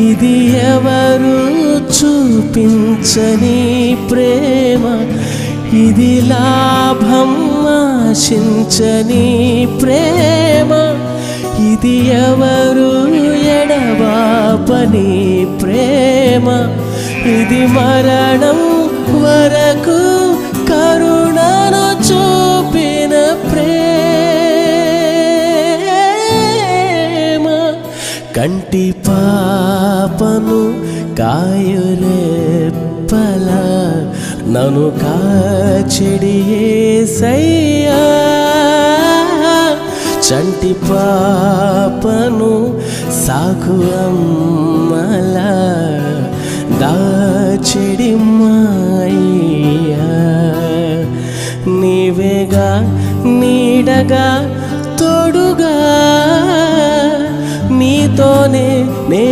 ఇది ఎవరు చూపించని ప్రేమ, ఇది లాభం ఆశించని ప్రేమ, ఇది ఎవరు ఎడబాపని ప్రేమ, ఇది మరణం వరకు కరుణను చూపిన ప్రేమ. కంటి పాపను కాయురెప్పల నన్ను కాచెడి యేసయ్యా, చంటి పాపను సాకు అమ్మల దాచెడి మాయ్యా. నీవేగా నీడగా తోడుగా నీతోనే నే